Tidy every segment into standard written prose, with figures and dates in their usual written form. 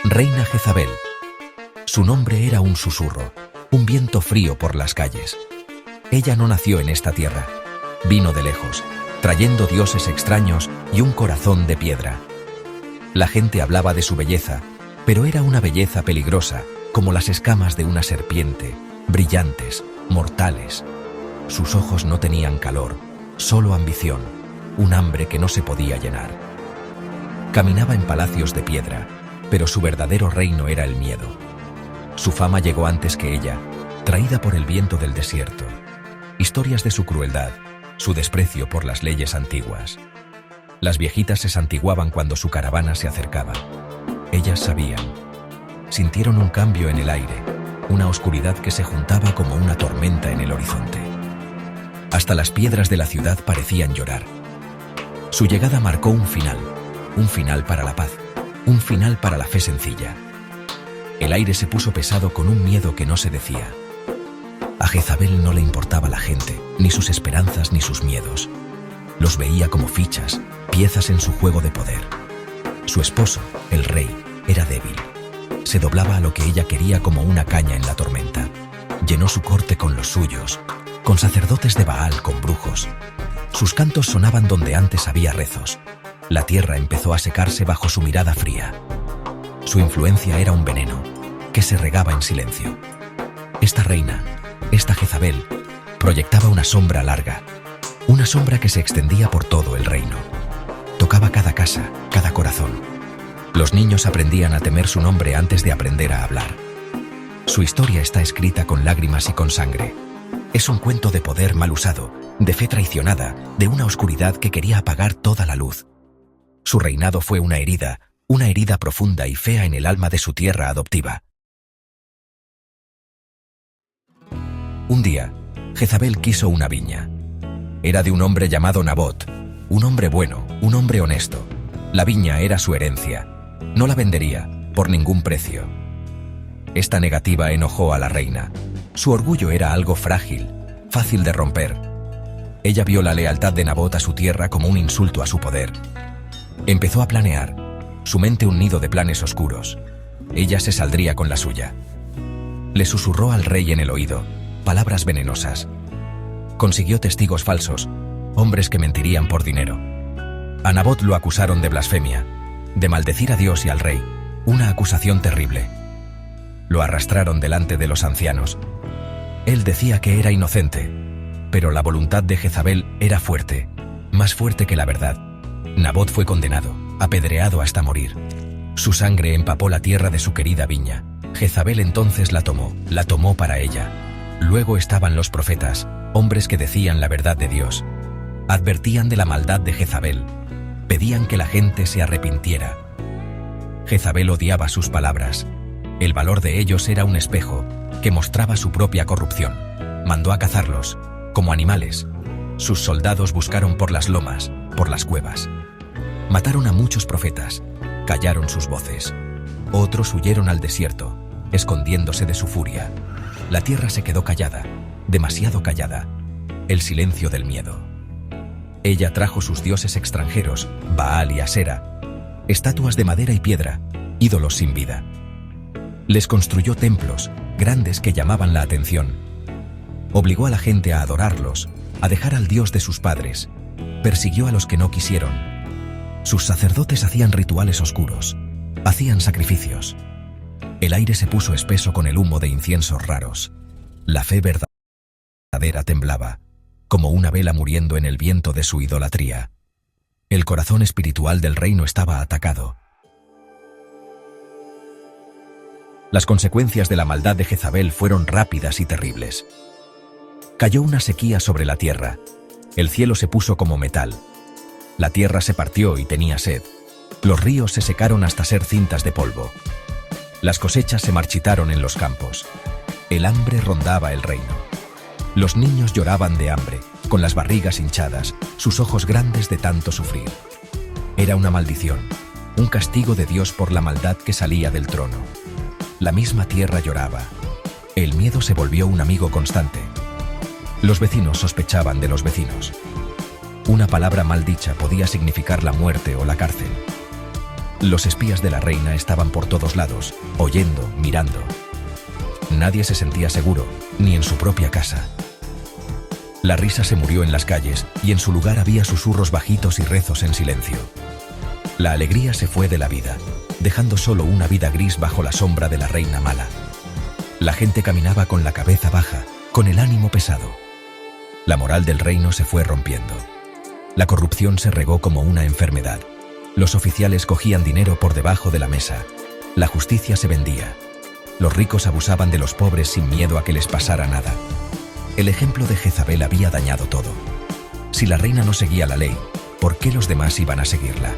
Reina Jezabel. Su nombre era un susurro, un viento frío por las calles. Ella no nació en esta tierra. Vino de lejos, trayendo dioses extraños y un corazón de piedra. La gente hablaba de su belleza, pero era una belleza peligrosa, como las escamas de una serpiente, brillantes, mortales. Sus ojos no tenían calor, solo ambición, un hambre que no se podía llenar. Caminaba en palacios de piedra, pero su verdadero reino era el miedo. Su fama llegó antes que ella, traída por el viento del desierto. Historias de su crueldad, su desprecio por las leyes antiguas. Las viejitas se santiguaban cuando su caravana se acercaba. Ellas sabían. Sintieron un cambio en el aire, una oscuridad que se juntaba como una tormenta en el horizonte. Hasta las piedras de la ciudad parecían llorar. Su llegada marcó un final para la paz, un final para la fe sencilla. El aire se puso pesado con un miedo que no se decía. A Jezabel no le importaba la gente, ni sus esperanzas ni sus miedos. Los veía como fichas, piezas en su juego de poder. Su esposo, el rey, era débil. Se doblaba a lo que ella quería como una caña en la tormenta. Llenó su corte con los suyos, con sacerdotes de Baal, con brujos. Sus cantos sonaban donde antes había rezos. La tierra empezó a secarse bajo su mirada fría. Su influencia era un veneno, que se regaba en silencio. Esta reina, esta Jezabel, proyectaba una sombra larga, una sombra que se extendía por todo el reino. Tocaba cada casa, cada corazón. Los niños aprendían a temer su nombre antes de aprender a hablar. Su historia está escrita con lágrimas y con sangre. Es un cuento de poder mal usado, de fe traicionada, de una oscuridad que quería apagar toda la luz. Su reinado fue una herida profunda y fea en el alma de su tierra adoptiva. Un día, Jezabel quiso una viña. Era de un hombre llamado Nabot, un hombre bueno, un hombre honesto. La viña era su herencia. No la vendería, por ningún precio. Esta negativa enojó a la reina. Su orgullo era algo frágil, fácil de romper. Ella vio la lealtad de Nabot a su tierra como un insulto a su poder. Empezó a planear, su mente un nido de planes oscuros. Ella se saldría con la suya. Le susurró al rey en el oído, palabras venenosas. Consiguió testigos falsos, hombres que mentirían por dinero. A Nabot lo acusaron de blasfemia, de maldecir a Dios y al rey, una acusación terrible. Lo arrastraron delante de los ancianos. Él decía que era inocente, pero la voluntad de Jezabel era fuerte, más fuerte que la verdad. Nabot fue condenado, apedreado hasta morir. Su sangre empapó la tierra de su querida viña. Jezabel entonces la tomó para ella. Luego estaban los profetas, hombres que decían la verdad de Dios. Advertían de la maldad de Jezabel. Pedían que la gente se arrepintiera. Jezabel odiaba sus palabras. El valor de ellos era un espejo que mostraba su propia corrupción. Mandó a cazarlos, como animales. Sus soldados buscaron por las lomas, por las cuevas. Mataron a muchos profetas, callaron sus voces. Otros huyeron al desierto, escondiéndose de su furia. La tierra se quedó callada, demasiado callada. El silencio del miedo. Ella trajo sus dioses extranjeros, Baal y Asera, estatuas de madera y piedra, ídolos sin vida. Les construyó templos, grandes que llamaban la atención. Obligó a la gente a adorarlos, a dejar al Dios de sus padres. Persiguió a los que no quisieron. Sus sacerdotes hacían rituales oscuros, hacían sacrificios. El aire se puso espeso con el humo de inciensos raros. La fe verdadera temblaba, como una vela muriendo en el viento de su idolatría. El corazón espiritual del reino estaba atacado. Las consecuencias de la maldad de Jezabel fueron rápidas y terribles. Cayó una sequía sobre la tierra. El cielo se puso como metal. La tierra se partió y tenía sed. Los ríos se secaron hasta ser cintas de polvo. Las cosechas se marchitaron en los campos. El hambre rondaba el reino. Los niños lloraban de hambre, con las barrigas hinchadas, sus ojos grandes de tanto sufrir. Era una maldición, un castigo de Dios por la maldad que salía del trono. La misma tierra lloraba. El miedo se volvió un amigo constante. Los vecinos sospechaban de los vecinos. Una palabra mal dicha podía significar la muerte o la cárcel. Los espías de la reina estaban por todos lados, oyendo, mirando. Nadie se sentía seguro, ni en su propia casa. La risa se murió en las calles y en su lugar había susurros bajitos y rezos en silencio. La alegría se fue de la vida, dejando solo una vida gris bajo la sombra de la reina mala. La gente caminaba con la cabeza baja, con el ánimo pesado. La moral del reino se fue rompiendo. La corrupción se regó como una enfermedad. Los oficiales cogían dinero por debajo de la mesa. La justicia se vendía. Los ricos abusaban de los pobres sin miedo a que les pasara nada. El ejemplo de Jezabel había dañado todo. Si la reina no seguía la ley, ¿por qué los demás iban a seguirla?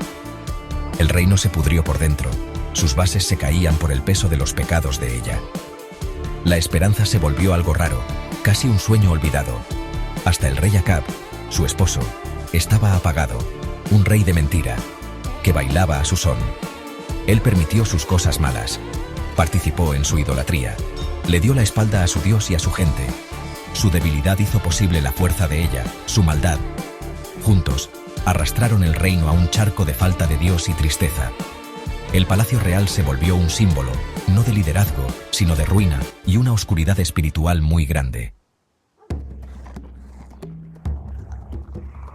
El reino se pudrió por dentro. Sus bases se caían por el peso de los pecados de ella. La esperanza se volvió algo raro, casi un sueño olvidado. Hasta el rey Acab, su esposo, estaba apagado, un rey de mentira, que bailaba a su son. Él permitió sus cosas malas, participó en su idolatría, le dio la espalda a su Dios y a su gente. Su debilidad hizo posible la fuerza de ella, su maldad. Juntos, arrastraron el reino a un charco de falta de Dios y tristeza. El palacio real se volvió un símbolo, no de liderazgo, sino de ruina y una oscuridad espiritual muy grande.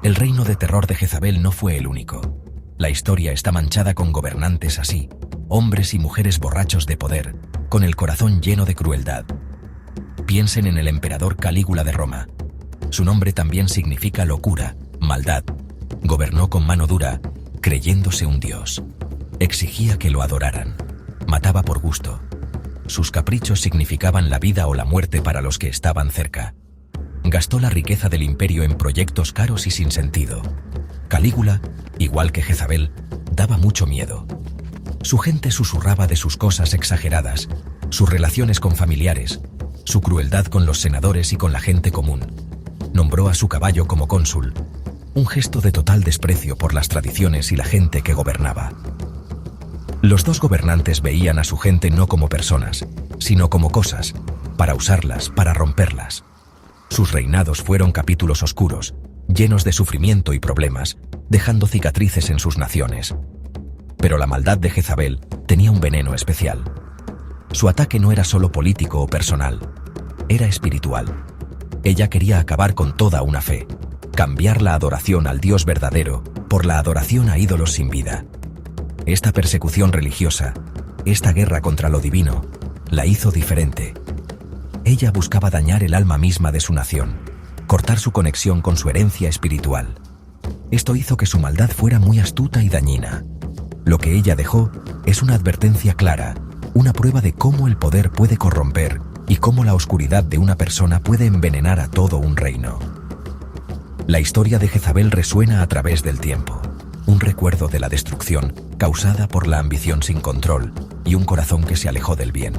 El reino de terror de Jezabel no fue el único. La historia está manchada con gobernantes así, hombres y mujeres borrachos de poder, con el corazón lleno de crueldad. Piensen en el emperador Calígula de Roma. Su nombre también significa locura, maldad. Gobernó con mano dura, creyéndose un dios. Exigía que lo adoraran. Mataba por gusto. Sus caprichos significaban la vida o la muerte para los que estaban cerca. Gastó la riqueza del imperio en proyectos caros y sin sentido. Calígula, igual que Jezabel, daba mucho miedo. Su gente susurraba de sus cosas exageradas, sus relaciones con familiares, su crueldad con los senadores y con la gente común. Nombró a su caballo como cónsul, un gesto de total desprecio por las tradiciones y la gente que gobernaba. Los dos gobernantes veían a su gente no como personas, sino como cosas, para usarlas, para romperlas. Sus reinados fueron capítulos oscuros, llenos de sufrimiento y problemas, dejando cicatrices en sus naciones. Pero la maldad de Jezabel tenía un veneno especial. Su ataque no era solo político o personal, era espiritual. Ella quería acabar con toda una fe, cambiar la adoración al Dios verdadero por la adoración a ídolos sin vida. Esta persecución religiosa, esta guerra contra lo divino, la hizo diferente. Ella buscaba dañar el alma misma de su nación, cortar su conexión con su herencia espiritual. Esto hizo que su maldad fuera muy astuta y dañina. Lo que ella dejó es una advertencia clara, una prueba de cómo el poder puede corromper y cómo la oscuridad de una persona puede envenenar a todo un reino. La historia de Jezabel resuena a través del tiempo, un recuerdo de la destrucción causada por la ambición sin control y un corazón que se alejó del bien.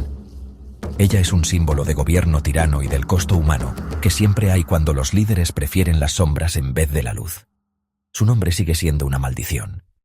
Ella es un símbolo de gobierno tirano y del costo humano que siempre hay cuando los líderes prefieren las sombras en vez de la luz. Su nombre sigue siendo una maldición.